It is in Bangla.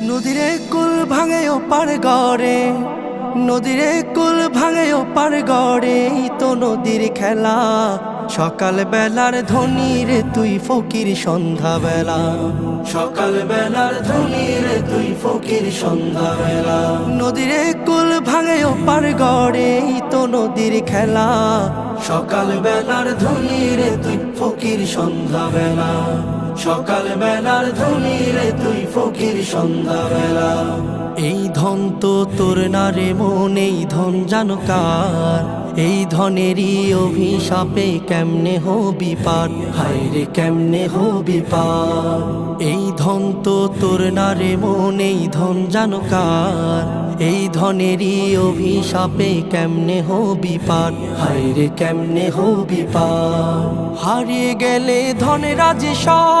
নদীরে কুল ভাঙে ও পার গড়ে, নদীরে কুল ভাঙে ও পার গড়ে, তো নদীর খেলা। সকাল বেলার ধনী রে তুই ফকির সন্ধ্যা বেলা, সকাল বেলার ধনী রে তুই ফকির সন্ধ্যা বেলা। নদীরে কুল ভাঙে ও পার গড়ে, তো নদীর খেলা। সকাল বেলার ধনী রে তুই ফকির সন্ধ্যা বেলা, সকাল বেলার ধনী রে তুই ফকির সন্ধ্যা বেলা। এই ধন তো তোর না রে মন, এই ধন জানো কার? এই ধনেরই অভিশাপে কেমনে হবি পার, হায় রে কেমনে হবি পার। এই ধন তো তোর না রে মন, এই ধন জানো কার? এই ধনেরই অভিশাপে কেমনে হবি পার, হায় রে কেমনে হবি পার। হারিয়ে গেলে ধনেরা যে সব,